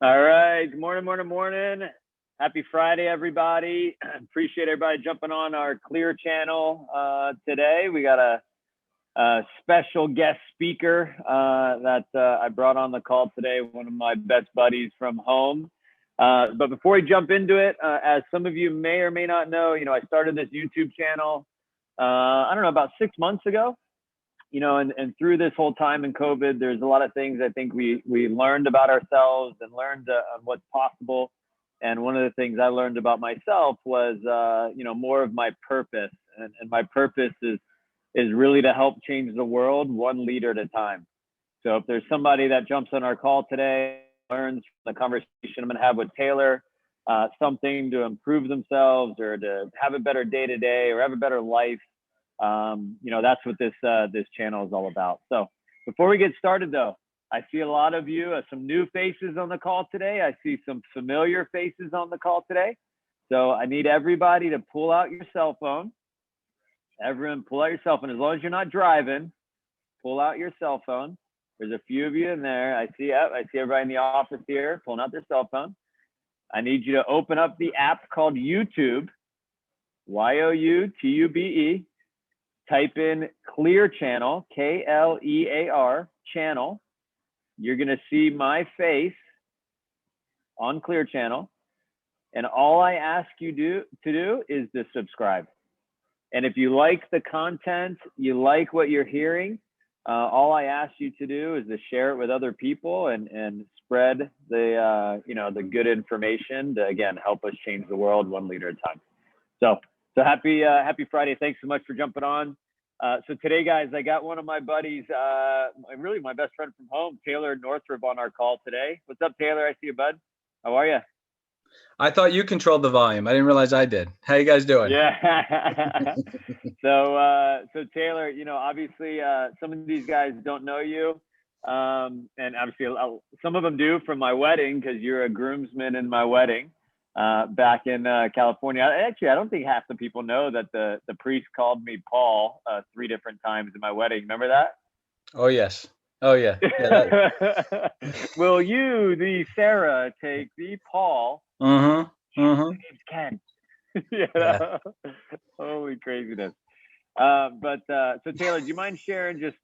All right. Good morning, morning, morning. Happy Friday, everybody. Appreciate everybody jumping on our KLear channel today. We got a special guest speaker that I brought on the call today, one of my best buddies from home. But before we jump into it, as some of you may or may not know, I started this YouTube channel, I don't know, about 6 months ago. And through this whole time in COVID, there's a lot of things I think we learned about ourselves and learned what's possible. And one of the things I learned about myself was, more of my purpose. And my purpose is really to help change the world one leader at a time. So if there's somebody that jumps on our call today, learns from the conversation I'm going to have with Taylor, something to improve themselves or to have a better day to day or have a better life, that's what this channel is all about. So before we get started, though, I see a lot of you, some new faces on the call today. I see some familiar faces on the call today. So I need everybody to pull out your cell phone. Everyone, pull out your cell phone. As long as you're not driving, pull out your cell phone. There's a few of you in there. I see everybody in the office here pulling out their cell phone. I need you to open up the app called YouTube, YOUTUBE. Type in KLear channel, KLear channel. You're going to see my face on KLear channel. And all I ask you to do is to subscribe. And if you like the content, you like what you're hearing, all I ask you to do is to share it with other people and spread the good information to, again, help us change the world one leader at a time. So happy Friday. Thanks so much for jumping on. So today, guys, I got one of my buddies, really my best friend from home, Taylor Northrop, on our call today. What's up, Taylor? I see you, bud. How are you? I thought you controlled the volume. I didn't realize I did. How you guys doing? Yeah. So Taylor, obviously some of these guys don't know you. And obviously some of them do from my wedding, because you're a groomsman in my wedding back in California. Actually, I don't think half the people know that the priest called me Paul 3 different times in my wedding. Remember that? Oh, yes. Oh, yeah. Will you, the Sarah, take the Paul? My name's Ken. Yeah. Holy craziness. So Taylor, do you mind sharing just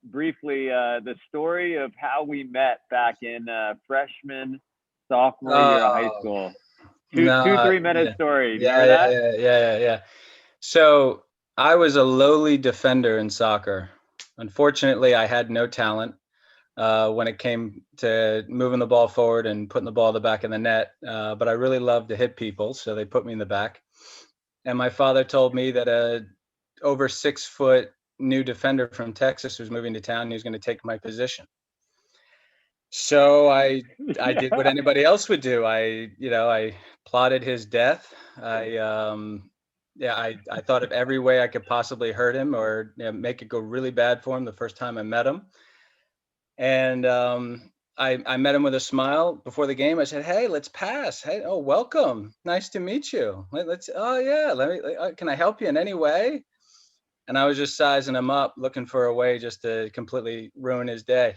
briefly the story of how we met back in freshman, sophomore year of high school? Two, 3-minute story. Do you remember that? Yeah. So I was a lowly defender in soccer. Unfortunately, I had no talent when it came to moving the ball forward and putting the ball in the back of the net. But I really loved to hit people, so they put me in the back. And my father told me that over 6-foot new defender from Texas was moving to town. He was going to take my position. So I did what anybody else would do. I plotted his death. I thought of every way I could possibly hurt him or make it go really bad for him the first time I met him. And I met him with a smile before the game. I said, "Hey, let's pass. Hey, oh, welcome. Nice to meet you. Can I help you in any way?" And I was just sizing him up, looking for a way just to completely ruin his day.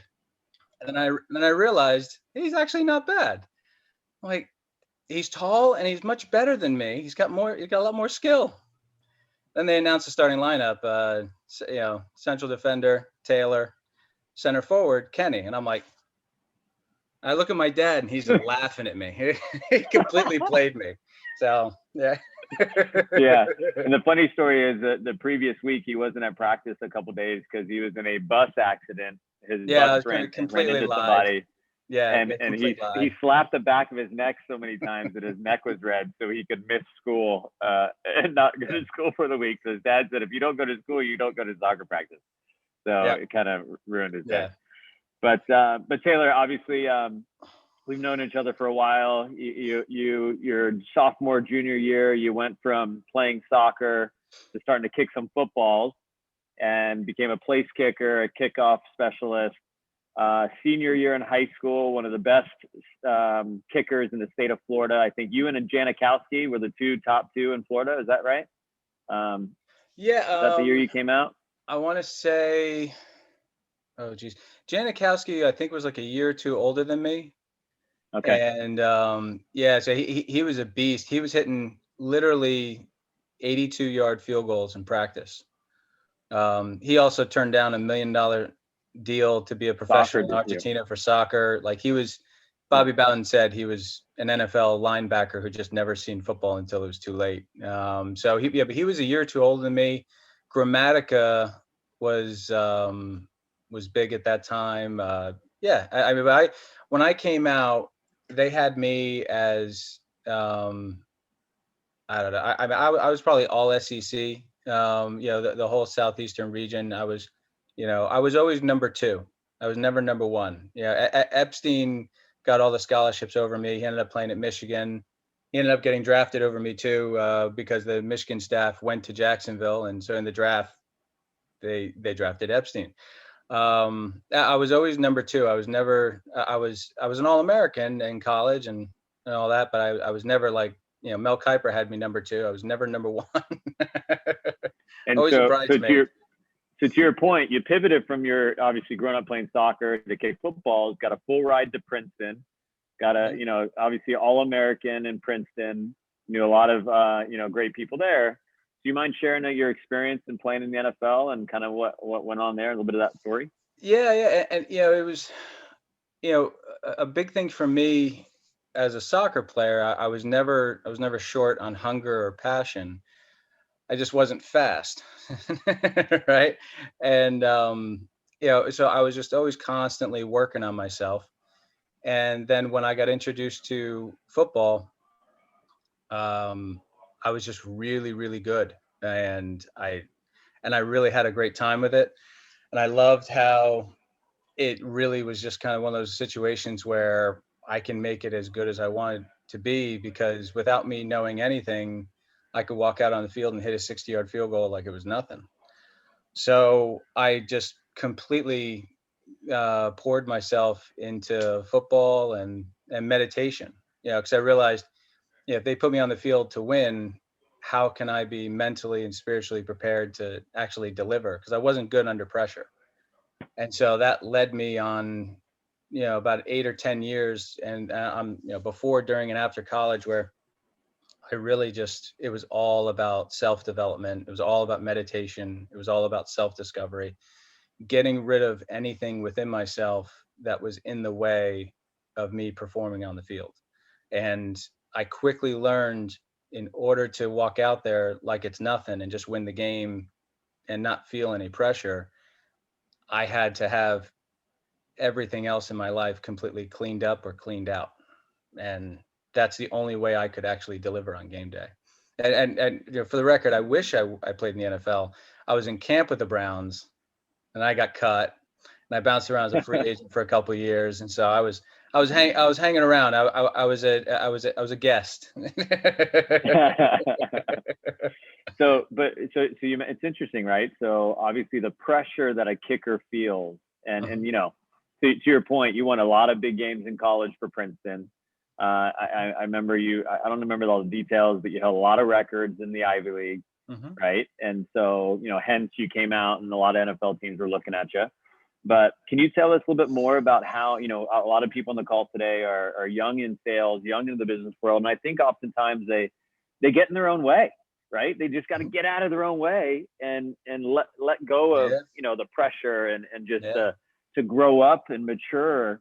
And then I realized he's actually not bad. Like, he's tall and he's much better than me. He's got a lot more skill. Then they announced the starting lineup. Central defender Taylor, center forward Kenny, and I'm like, I look at my dad and he's laughing at me. He completely played me. So yeah. Yeah. And the funny story is that the previous week he wasn't at practice a couple of days because he was in a bus accident. His bus ran into somebody. Yeah. And he slapped the back of his neck so many times that his neck was red, so he could miss school and not go to school for the week. So his dad said, if you don't go to school, you don't go to soccer practice. So it kind of ruined his day. But Taylor, obviously, we've known each other for a while. Your sophomore, junior year, you went from playing soccer to starting to kick some footballs and became a place kicker, a kickoff specialist. Senior year in high school, one of the best kickers in the state of Florida. I think you and Janikowski were the top two in Florida. Is that right? Is that the year you came out? I want to say, oh geez, Janikowski I think was like a year or two older than me. Okay. And so he was a beast. He was hitting literally 82-yard field goals in practice. He also turned down $1 million deal to be a Soccer professional in did too. Argentina for soccer. Like Bobby Bowden said he was an NFL linebacker who just never seen football until it was too late. But he was a year or two older than me. Grammatica was big at that time. When I came out, they had me as I don't know. I was probably all SEC. The whole southeastern region. I was always number two. I was never number one. Epstein got all the scholarships over me. He ended up playing at Michigan. He ended up getting drafted over me too, because the Michigan staff went to Jacksonville, and so in the draft, they drafted Epstein. I was always number two. I was never. I was an All-American in college and all that, but I was never like, Mel Kiper had me number two. I was never number one. And Always a so bridesmaid. to your point, you pivoted from your obviously growing up playing soccer to kick football. Got a full ride to Princeton. Got a obviously All-American in Princeton. Knew a lot of great people there. Do you mind sharing your experience in playing in the NFL and kind of what went on there? A little bit of that story. Yeah, and it was a big thing for me as a soccer player. I was never short on hunger or passion. I just wasn't fast, right? And so I was just always constantly working on myself. And then when I got introduced to football, I was just really, really good, and I really had a great time with it. And I loved how it really was just kind of one of those situations where I can make it as good as I wanted to be, because without me knowing anything, I could walk out on the field and hit a 60-yard field goal like it was nothing. So I just completely poured myself into football and meditation. Because I realized, if they put me on the field to win, how can I be mentally and spiritually prepared to actually deliver? Because I wasn't good under pressure. And so that led me on, about 8 or 10 years, and I'm, before, during, and after college, where I really it was all about self-development. It was all about meditation. It was all about self-discovery, getting rid of anything within myself that was in the way of me performing on the field. And I quickly learned, in order to walk out there like it's nothing and just win the game and not feel any pressure, I had to have everything else in my life completely cleaned up or cleaned out. And that's the only way I could actually deliver on game day. And for the record, I wish I played in the NFL. I was in camp with the Browns, and I got cut, and I bounced around as a free agent for a couple of years. And so I was hanging around. I was a guest. It's interesting, right? So obviously the pressure that a kicker feels, and to your point, you won a lot of big games in college for Princeton. I remember you. I don't remember all the details, but you held a lot of records in the Ivy League, right? And so hence you came out, and a lot of NFL teams were looking at you. But can you tell us a little bit more about how, a lot of people on the call today are young in sales, young in the business world, and I think oftentimes they get in their own way, right? They just got to get out of their own way and let go of the pressure and just to grow up and mature.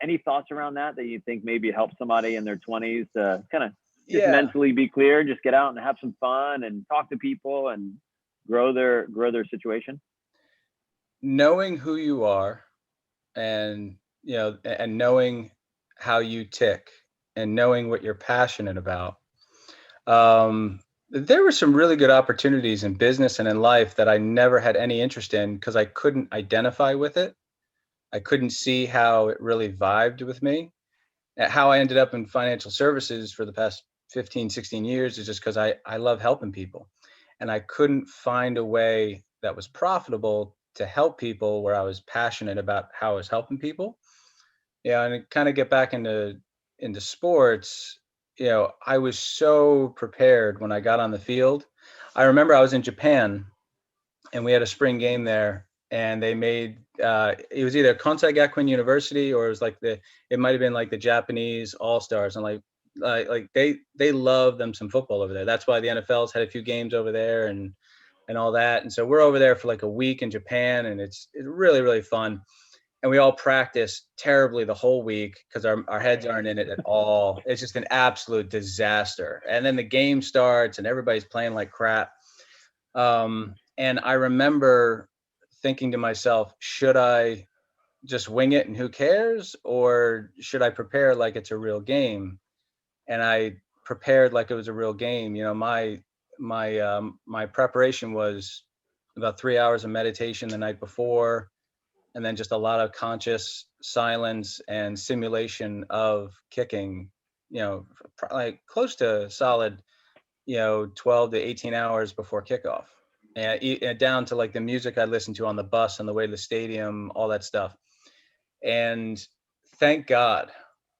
Any thoughts around that you think maybe help somebody in their 20s to kind of just mentally be clear, just get out and have some fun and talk to people and grow their situation? Knowing who you are, and and knowing how you tick, and knowing what you're passionate about. There were some really good opportunities in business and in life that I never had any interest in because I couldn't identify with it. I couldn't see how it really vibed with me. How I ended up in financial services for the past 15, 16 years is just because I love helping people. And I couldn't find a way that was profitable to help people where I was passionate about how I was helping people. And to kind of get back into sports, I was so prepared when I got on the field. I remember I was in Japan, and we had a spring game there, and they made it was either Kansai Gakuin University, or it was like it might have been like the Japanese All-Stars, and like they love them some football over there. That's why the NFL's had a few games over there and all that. And so we're over there for like a week in Japan, and it's really, really fun. And we all practice terribly the whole week because our heads aren't in it at all. It's just an absolute disaster. And then the game starts and everybody's playing like crap. And I remember thinking to myself, should I just wing it and who cares? Or should I prepare like it's a real game? And I prepared like it was a real game. You know, my preparation was about 3 hours of meditation the night before, and then just a lot of conscious silence and simulation of kicking. You know, like close to solid, 12 to 18 hours before kickoff, and down to like the music I listened to on the bus on the way to the stadium, all that stuff. And thank God,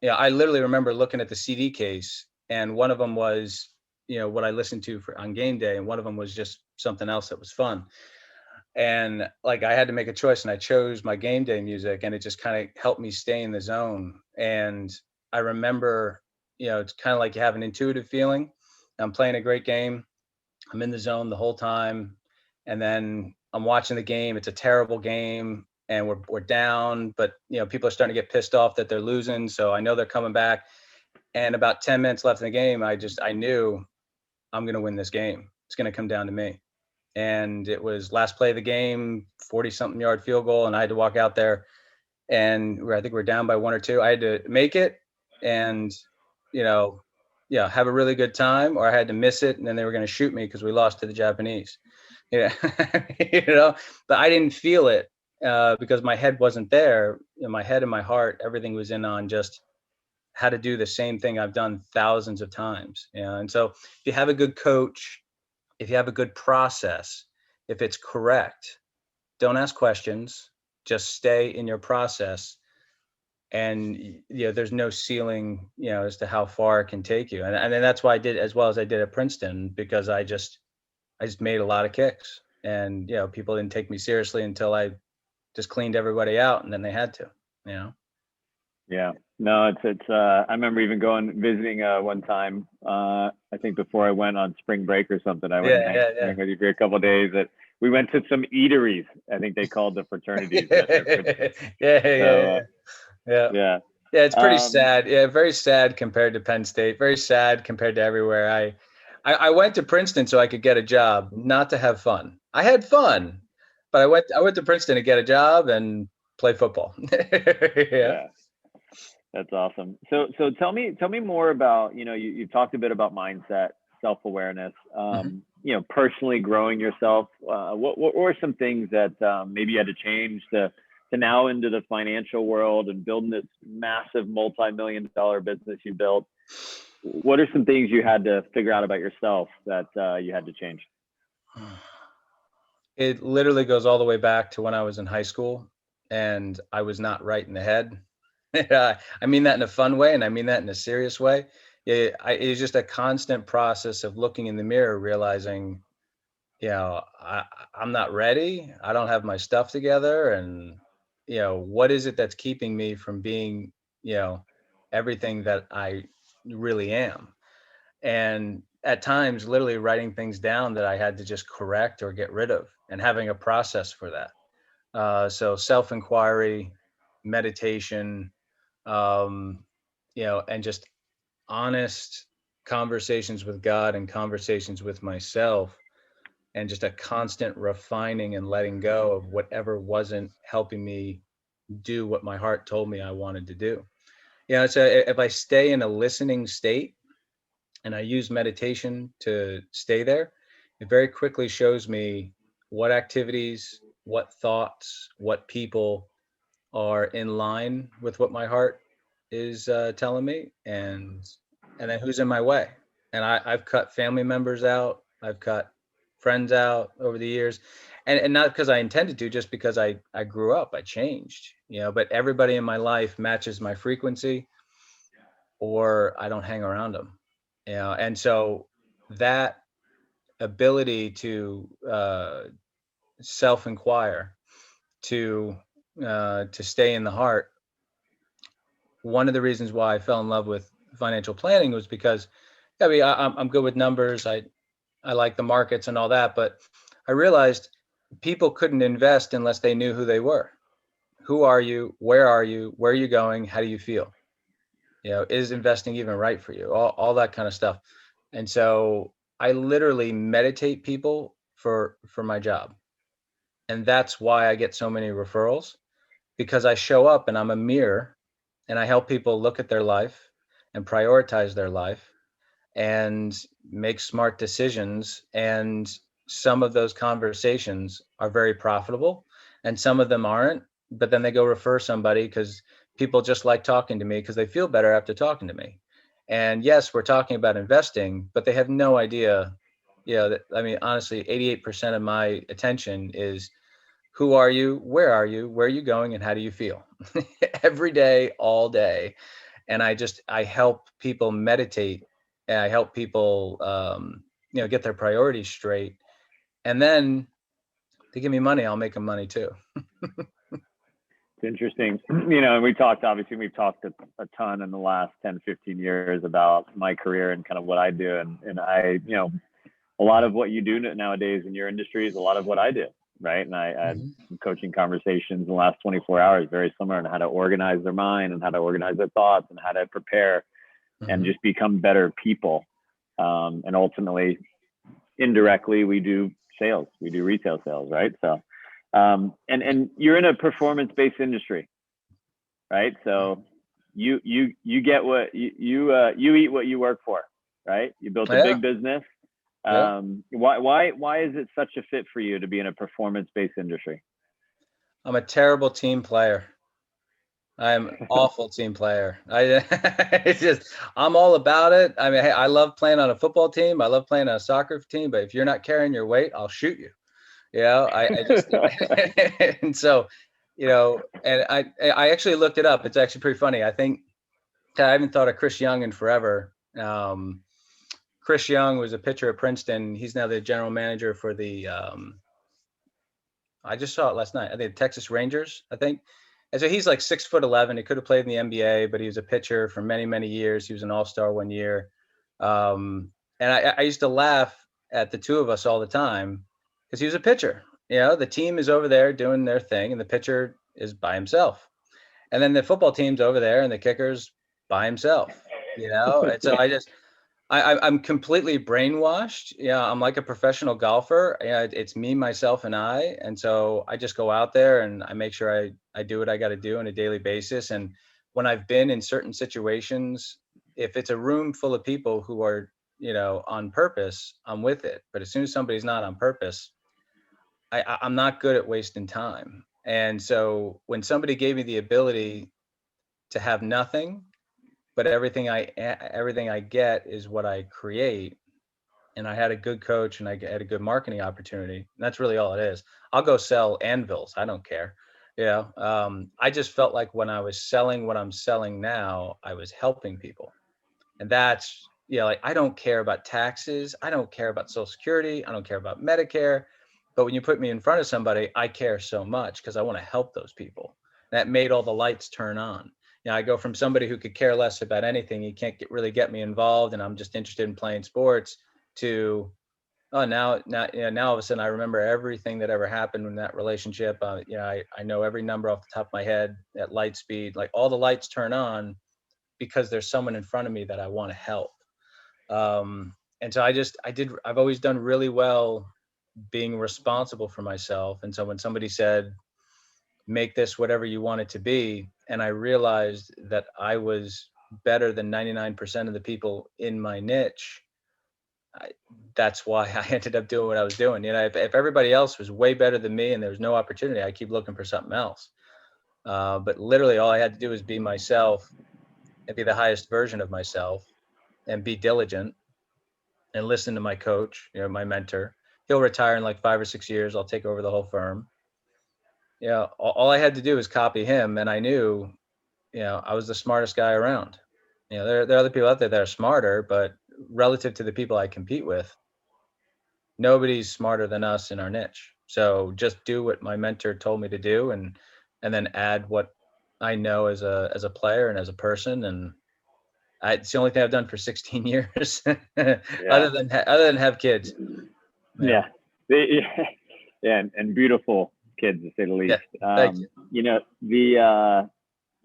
I literally remember looking at the CD case, and one of them was, what I listened to on game day, and one of them was just something else that was fun. And like I had to make a choice, and I chose my game day music, and it just kind of helped me stay in the zone. And I remember, it's kind of like you have an intuitive feeling. I'm playing a great game. I'm in the zone the whole time. And then I'm watching the game. It's a terrible game, and we're down, but people are starting to get pissed off that they're losing. So I know they're coming back. And about 10 minutes left in the game, I knew I'm going to win this game. It's going to come down to me. And it was last play of the game, 40 something yard field goal. And I had to walk out there, and I think we're down by 1 or 2. I had to make it and, have a really good time, or I had to miss it. And then they were going to shoot me because we lost to the Japanese. Yeah. But I didn't feel it because my head wasn't there. My head and my heart, everything was in on just how to do the same thing I've done thousands of times. And so if you have a good coach, if you have a good process, if it's correct, don't ask questions, just stay in your process. And there's no ceiling, as to how far it can take you. And then that's why I did as well as I did at Princeton, because I just made a lot of kicks, and people didn't take me seriously until I just cleaned everybody out, and then they had to. Yeah, no, it's I remember even visiting one time, I think before I went on spring break or something. I went hang with you for a couple of days. That we went to some eateries. I think they called the fraternities. Yeah, it's pretty sad. Yeah, very sad compared to Penn State. Very sad compared to everywhere. I went to Princeton so I could get a job, not to have fun. I had fun, but I went to Princeton to get a job and play football. Yeah. That's awesome. So tell me more about, you've talked a bit about mindset, self-awareness, personally growing yourself. What were some things that maybe you had to change to now into the financial world and building this massive multi-million-dollar business you built? What are some things you had to figure out about yourself that you had to change? It literally goes all the way back to when I was in high school and I was not right in the head. I mean that in a fun way, and I mean that in a serious way. It's just a constant process of looking in the mirror, realizing, I'm not ready. I don't have my stuff together. And, what is it that's keeping me from being, everything that I really am? And at times, literally writing things down that I had to just correct or get rid of, and having a process for that. So self-inquiry, meditation, and just honest conversations with God and conversations with myself, and just a constant refining and letting go of whatever wasn't helping me do what my heart told me I wanted to do. So if I stay in a listening state and I use meditation to stay there, it very quickly shows me what activities, what thoughts, what people are in line with what my heart is telling me, and then who's in my way. And I've cut family members out, I've cut friends out over the years, and not because I intended to, just because I grew up, I changed, but everybody in my life matches my frequency, or I don't hang around them. And so that ability to self-inquire to stay in the heart. One of the reasons why I fell in love with financial planning was because, I mean, I'm good with numbers. I like the markets and all that, but I realized people couldn't invest unless they knew who they were. Who are you? Where are you? Where are you going? How do you feel? Is investing even right for you? All that kind of stuff. And so I literally meditate people for my job. And that's why I get so many referrals, because I show up and I'm a mirror and I help people look at their life and prioritize their life and make smart decisions. And some of those conversations are very profitable and some of them aren't, but then they go refer somebody because people just like talking to me because they feel better after talking to me. And yes, we're talking about investing, but they have no idea. That, I mean, honestly, 88% of my attention is who are you, where are you going, and how do you feel? Every day, all day. And I help people meditate, and I help people get their priorities straight, and then they give me money, I'll make them money too. It's interesting, and we've talked a ton in the last 10, 15 years about my career and kind of what I do. And I, a lot of what you do nowadays in your industry is a lot of what I do, right? And I had some coaching conversations in the last 24 hours, very similar, on how to organize their mind and how to organize their thoughts and how to prepare and just become better people. And ultimately, indirectly, we do sales, we do retail sales, right? So, and you're in a performance-based industry, right? So you get what you eat what you work for, right? You built a big business. Why is it such a fit for you to be in a performance-based industry? I'm a terrible team player. I'm an awful team player. I'm all about it. I mean, hey, I love playing on a football team. I love playing on a soccer team, but if you're not carrying your weight, I'll shoot you. I just, and so, and I actually looked it up. It's actually pretty funny. I think I haven't thought of Chris Young in forever. Chris Young was a pitcher at Princeton. He's now the general manager for the, I just saw it last night. I think Texas Rangers, I think. And so he's like 6'11". He could have played in the NBA, but he was a pitcher for many, many years. He was an all-star one year. And I used to laugh at the two of us all the time because he was a pitcher. The team is over there doing their thing and the pitcher is by himself. And then the football team's over there and the kicker's by himself, And so I'm completely brainwashed. I'm like a professional golfer. It's me, myself, and I. And so I just go out there and I make sure I do what I got to do on a daily basis. And when I've been in certain situations, if it's a room full of people who are, on purpose, I'm with it. But as soon as somebody's not on purpose, I'm not good at wasting time. And so when somebody gave me the ability to have nothing, but everything I get is what I create, and I had a good coach and I had a good marketing opportunity. And that's really all it is. I'll go sell anvils. I don't care. I just felt like when I was selling what I'm selling now, I was helping people. And that's, like, I don't care about taxes. I don't care about Social Security. I don't care about Medicare. But when you put me in front of somebody, I care so much because I want to help those people. That made all the lights turn on. I go from somebody who could care less about anything. You can't really get me involved, and I'm just interested in playing sports, to, oh, now all of a sudden I remember everything that ever happened in that relationship. I know every number off the top of my head at light speed. Like, all the lights turn on because there's someone in front of me that I want to help. And so I've always done really well being responsible for myself. And so when somebody said, make this whatever you want it to be, and I realized that I was better than 99% of the people in my niche, that's why I ended up doing what I was doing. If everybody else was way better than me and there was no opportunity, I keep looking for something else. But literally all I had to do was be myself and be the highest version of myself and be diligent and listen to my coach, my mentor. He'll retire in like 5 or 6 years. I'll take over the whole firm. All I had to do was copy him. And I knew, I was the smartest guy around. There are other people out there that are smarter, but relative to the people I compete with, nobody's smarter than us in our niche. So just do what my mentor told me to do, and then add what I know as a player and as a person. And it's the only thing I've done for 16 years, Yeah. other than have kids. Yeah. Yeah. And beautiful kids, to say the Yeah. least. Thank you.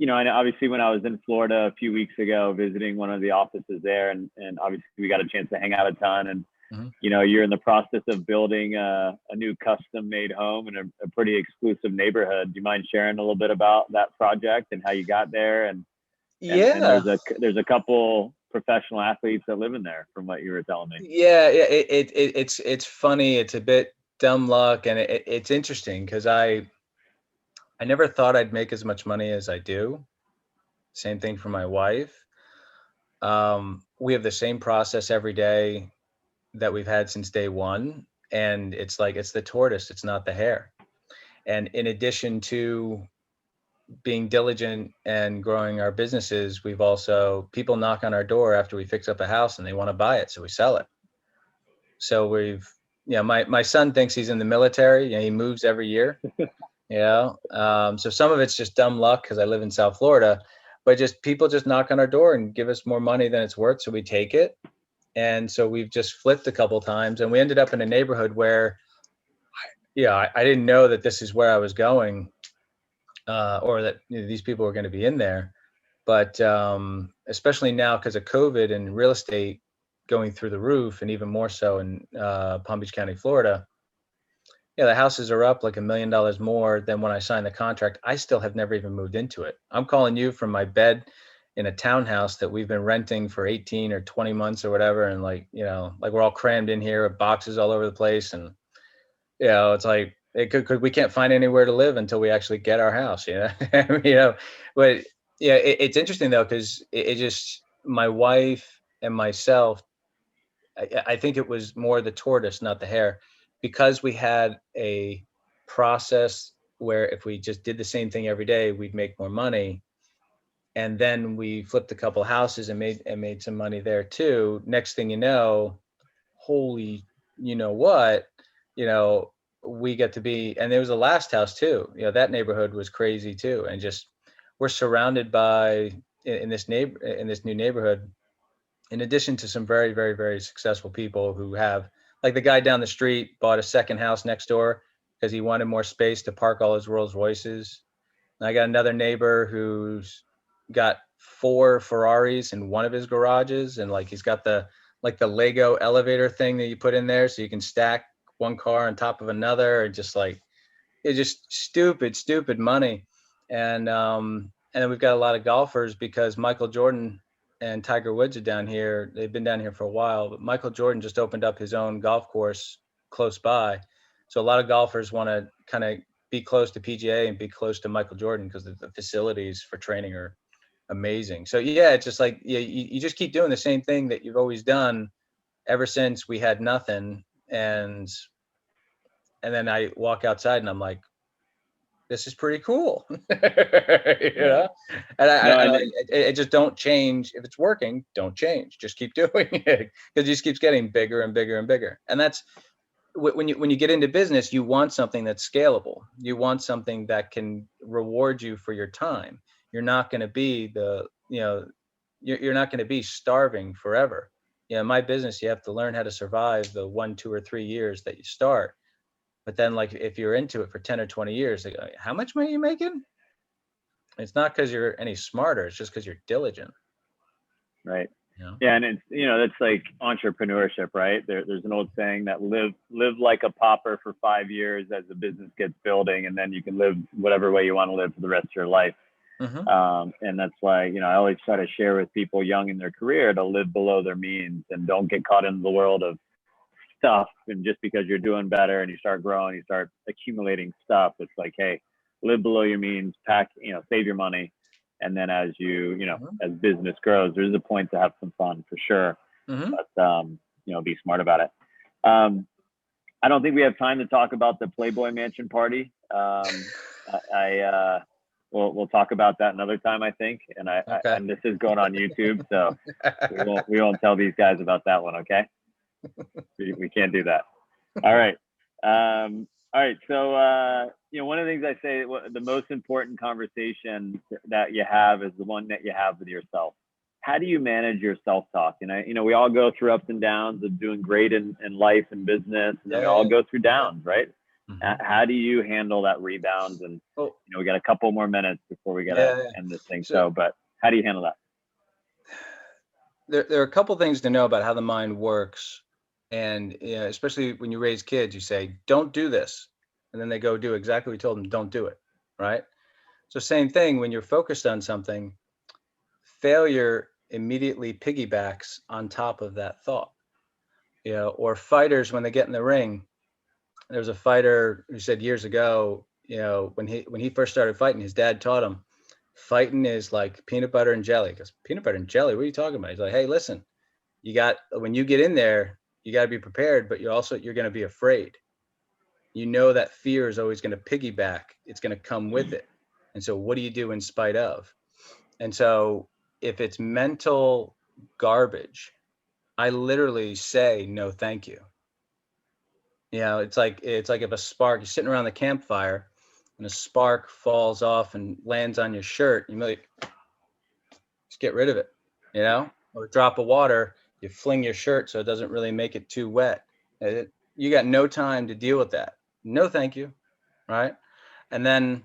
I know obviously when I was in Florida a few weeks ago visiting one of the offices there, and obviously we got a chance to hang out a ton. And Mhm. you're in the process of building a new custom made home in a pretty exclusive neighborhood. Do you mind sharing a little bit about that project and how you got there? And Yeah. there's a couple professional athletes that live in there, from what you were telling me. Yeah. It's funny. It's a bit dumb luck, and it's interesting because I never thought I'd make as much money as I do. Same thing for my wife. We have the same process every day that we've had since day one. And it's like, it's the tortoise, it's not the hare. And in addition to being diligent and growing our businesses, we've also, people knock on our door after we fix up a house and they want to buy it. So we sell it. So my son thinks he's in the military. He moves every year. So some of it's just dumb luck because I live in South Florida, but just people just knock on our door and give us more money than it's worth. So we take it. And so we've just flipped a couple times, and we ended up in a neighborhood where, I didn't know that this is where I was going, or that these people were going to be in there. But especially now because of COVID and real estate going through the roof, and even more so in Palm Beach County, Florida. Yeah, the houses are up like $1 million more than when I signed the contract. I still have never even moved into it. I'm calling you from my bed in a townhouse that we've been renting for 18 or 20 months or whatever. And like we're all crammed in here with boxes all over the place. And, it's like, we can't find anywhere to live until we actually get our house, but yeah, it's interesting though, because it just, my wife and myself, I think it was more the tortoise, not the hare, because we had a process where if we just did the same thing every day, we'd make more money. And then we flipped a couple houses and made some money there too. Next thing you know, holy, what, you know, we get to be, and there was a last house too. That neighborhood was crazy too. And just, we're surrounded by, in this new neighborhood, in addition to some very, very, very successful people who have, like the guy down the street bought a second house next door because he wanted more space to park all his Rolls Royces. And I got another neighbor who's got 4 Ferraris in one of his garages, and like he's got the Lego elevator thing that you put in there so you can stack one car on top of another, and just like, it's just stupid money. And then we've got a lot of golfers because Michael Jordan and Tiger Woods are down here. They've been down here for a while, but Michael Jordan just opened up his own golf course close by. So a lot of golfers want to kind of be close to PGA and be close to Michael Jordan because the facilities for training are amazing. So yeah, it's just like, you just keep doing the same thing that you've always done ever since we had nothing. And then I walk outside and I'm like, this is pretty cool. Yeah. And No, I just don't change. If it's working, don't change. Just keep doing it, because it just keeps getting bigger and bigger and bigger. And that's when you get into business, you want something that's scalable. You want something that can reward you for your time. You're not going to be you're not going to be starving forever. In my business, you have to learn how to survive the 1, 2, or 3 years that you start. But then, like, if you're into it for 10 or 20 years, they go, how much money are you making? It's not because you're any smarter. It's just because you're diligent. right. Yeah, and it's that's like entrepreneurship, right? There's an old saying that live like a pauper for 5 years as the business gets building, and then you can live whatever way you want to live for the rest of your life. Mm-hmm. And that's why I always try to share with people young in their career to live below their means and don't get caught in the world of stuff. And just because you're doing better and you start growing, you start accumulating stuff, it's like, hey, live below your means, save your money. And then as as business grows, there's a point to have some fun for sure. Mm-hmm. But be smart about it. I don't think we have time to talk about the Playboy Mansion party. We'll talk about that another time, I think. And and this is going on YouTube, so we won't tell these guys about that one. Okay. We can't do that. All right. All All right. So, one of the things I say, the most important conversation that you have is the one that you have with yourself. How do you manage your self-talk? And we all go through ups and downs of doing great in life and business, and then we all go through downs, right? Mm-hmm. How do you handle that rebound? And, we got a couple more minutes before we got to end this thing. So, but how do you handle that? There are a couple things to know about how the mind works. And especially when you raise kids, you say, don't do this. And then they go do exactly what you told them, don't do it. Right. So same thing when you're focused on something, failure immediately piggybacks on top of that thought. Or fighters, when they get in the ring, there was a fighter who said years ago, when he first started fighting, his dad taught him fighting is like peanut butter and jelly. He goes, peanut butter and jelly? What are you talking about? He's like, hey, listen, when you get in there, you got to be prepared, but you're going to be afraid. That fear is always going to piggyback. It's going to come with it. And so what do you do in spite of? And so if it's mental garbage, I literally say, no, thank you. It's like if a spark, you're sitting around the campfire and a spark falls off and lands on your shirt, you like, just get rid of it, or a drop of water, you fling your shirt so it doesn't really make it too wet. You got no time to deal with that. No, thank you. Right. And then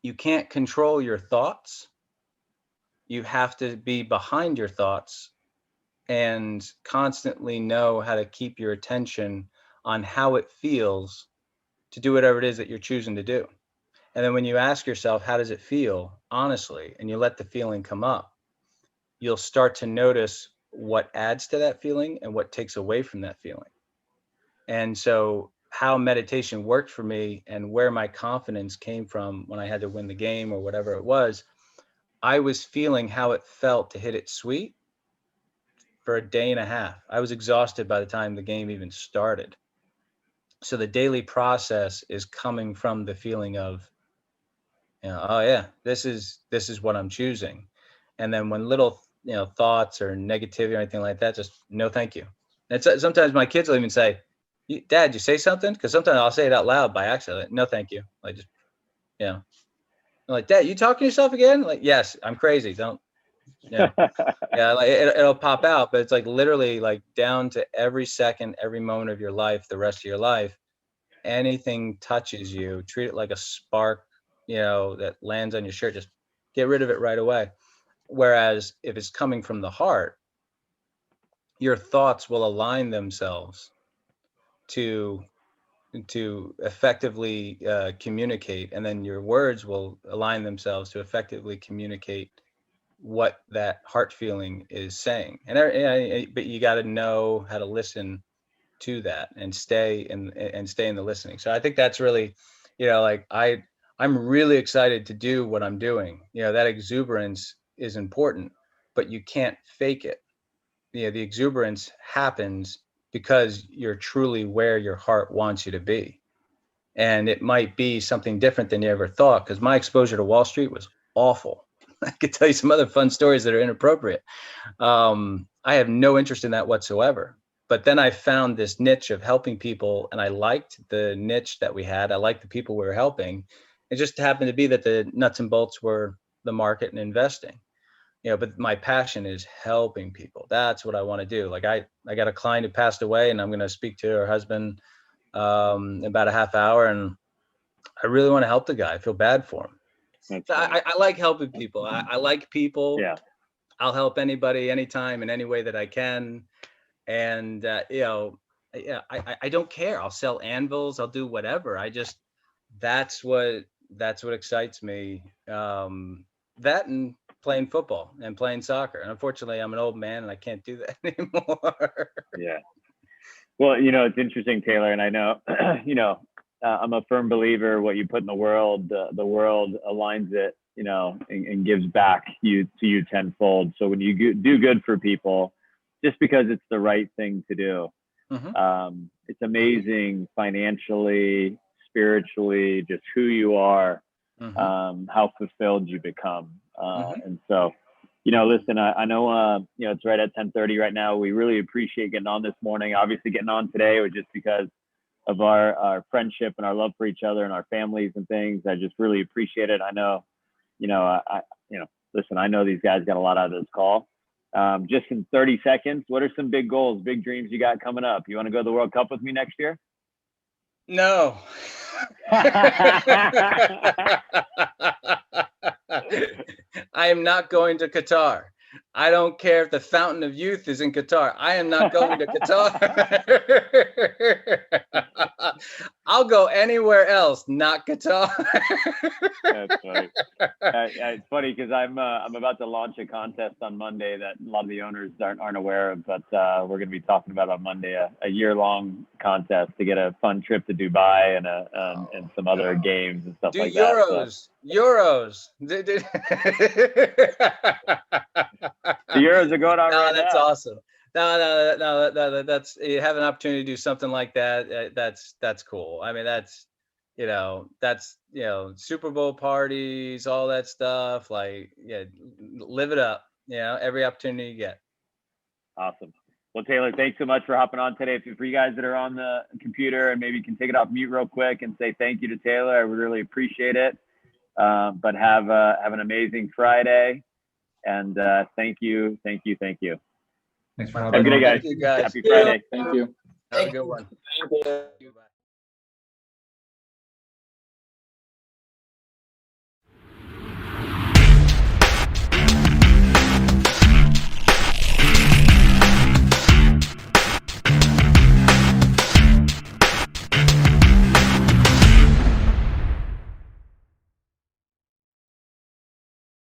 you can't control your thoughts. You have to be behind your thoughts and constantly know how to keep your attention on how it feels to do whatever it is that you're choosing to do. And then when you ask yourself, how does it feel, honestly, and you let the feeling come up, you'll start to notice what adds to that feeling and what takes away from that feeling. And so how meditation worked for me and where my confidence came from when I had to win the game or whatever it was, I was feeling how it felt to hit it sweet for a day and a half. I was exhausted by the time the game even started. So the daily process is coming from the feeling of, oh yeah, this is what I'm choosing. And then when little, thoughts or negativity or anything like that, just no, thank you. And sometimes my kids will even say, Dad, you say something? Because sometimes I'll say it out loud by accident. No, thank you. Like, just, I'm like, Dad, you talking to yourself again? Like, yes, I'm crazy. Don't, yeah, like it'll pop out, but it's like literally like down to every second, every moment of your life, the rest of your life, anything touches you, treat it like a spark, that lands on your shirt, just get rid of it right away. Whereas if it's coming from the heart, your thoughts will align themselves to effectively communicate, and then your words will align themselves to effectively communicate what that heart feeling is saying. But you got to know how to listen to that and stay in the listening. So I think that's really, like I'm really excited to do what I'm doing. That exuberance is important, but you can't fake it. The exuberance happens because you're truly where your heart wants you to be. And it might be something different than you ever thought, because my exposure to Wall Street was awful. I could tell you some other fun stories that are inappropriate. I have no interest in that whatsoever. But then I found this niche of helping people, and I liked the niche that we had. I liked the people we were helping. It just happened to be that the nuts and bolts were the market and investing. But my passion is helping people. That's what I want to do. Like I got a client who passed away, and I'm going to speak to her husband in about a half hour, and I really want to help the guy. I feel bad for him. I like helping people. I like people. Yeah. I'll help anybody, anytime, in any way that I can. And, I don't care. I'll sell anvils. I'll do whatever. That's what excites me. That and playing football and playing soccer. And unfortunately, I'm an old man and I can't do that anymore. Yeah. Well, it's interesting, Taylor, and I know, I'm a firm believer what you put in the world aligns it, and gives back to you tenfold. So when you do good for people, just because it's the right thing to do, it's amazing financially, spiritually, just who you are, how fulfilled you become. And so, listen, I know, it's right at 10:30 right now. We really appreciate getting on this morning. Obviously getting on today was just because our friendship and our love for each other and our families and things. I just really appreciate it. I know, listen, I know these guys got a lot out of this call. Just in 30 seconds, what are some big goals, big dreams you got coming up? You want to go to the World Cup with me next year? No. I am not going to Qatar. I don't care if the Fountain of Youth is in Qatar. I am not going to Qatar. I'll go anywhere else, not Qatar. That's funny. It's funny because I'm about to launch a contest on Monday that a lot of the owners aren't aware of, but we're going to be talking about on Monday a year-long contest to get a fun trip to Dubai and some other games and stuff like Euros, that. Euros. The Euros are going on right that's now. Awesome. No, that's, you have an opportunity to do something like that. That's cool. I mean, that's Super Bowl parties, all that stuff. Like, yeah, live it up. Every opportunity you get. Awesome. Well, Taylor, thanks so much for hopping on today. For you guys that are on the computer, and maybe you can take it off mute real quick and say thank you to Taylor. I would really appreciate it. But have an amazing Friday, and thank you. Thanks for having me. Have a good day, guys. Thank you, guys. Happy Friday. Thank you. Have a good one. Thank you.